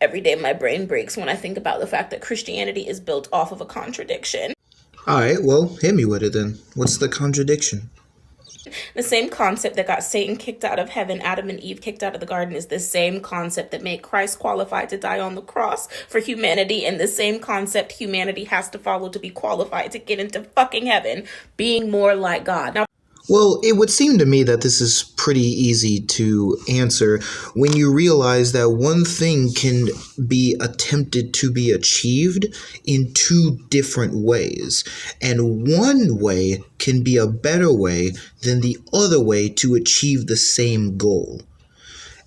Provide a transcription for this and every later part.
Every day my brain breaks when I think about the fact that Christianity is built off of a contradiction. Alright, well, hit me with it then. What's the contradiction? The same concept that got Satan kicked out of heaven, Adam and Eve kicked out of the garden, is the same concept that made Christ qualified to die on the cross for humanity, and the same concept humanity has to follow to be qualified to get into fucking heaven, being more like God. Now, Well, it would seem to me that this is pretty easy to answer when you realize that one thing can be attempted to be achieved in two different ways, and one way can be a better way than the other way to achieve the same goal.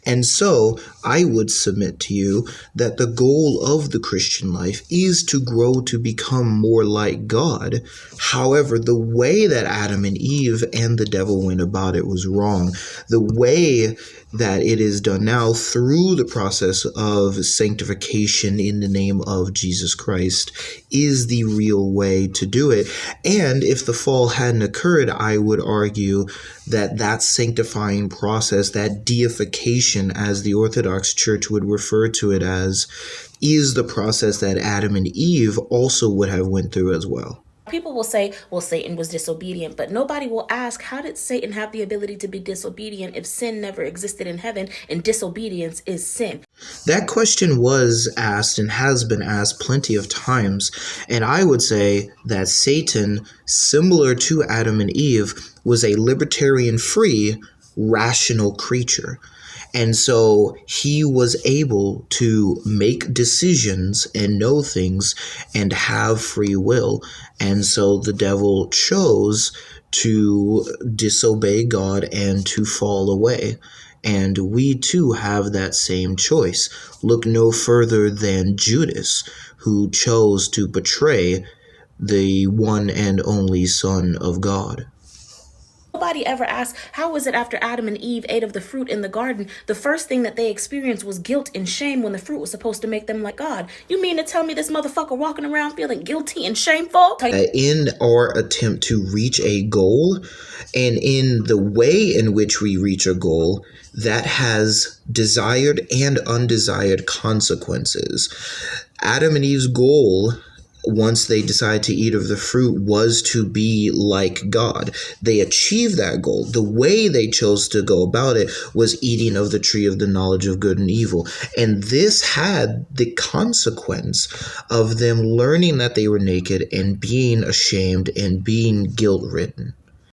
And so I would submit to you that the goal of the Christian life is to grow to become more like God. However, the way that Adam and Eve and the devil went about it was wrong. The way that it is done now through the process of sanctification in the name of Jesus Christ is the real way to do it. And if the fall hadn't occurred, I would argue that that sanctifying process, that deification, as the Orthodox Church would refer to it as, is the process that Adam and Eve also would have went through as well. people will say, well, Satan was disobedient, but nobody will ask, how did Satan have the ability to be disobedient if sin never existed in heaven and disobedience is sin? That question was asked and has been asked plenty of times, and I would say that Satan, similar to Adam and Eve, was a libertarian, free, rational creature. And so he was able to make decisions and know things and have free will. And so the devil chose to disobey God and to fall away. And we too have that same choice. Look no further than Judas, who chose to betray the one and only Son of God. Nobody ever asked, how was it after Adam and Eve ate of the fruit in the garden, the first thing that they experienced was guilt and shame when the fruit was supposed to make them like God? You mean to tell me this motherfucker walking around feeling guilty and shameful? In our attempt to reach a goal, and in the way in which we reach a goal, that has desired and undesired consequences. Adam and Eve's goal, once they decided to eat of the fruit, was to be like God. They achieved that goal. The way they chose to go about it was eating of the tree of the knowledge of good and evil. And this had the consequence of them learning that they were naked and being ashamed and being guilt-ridden.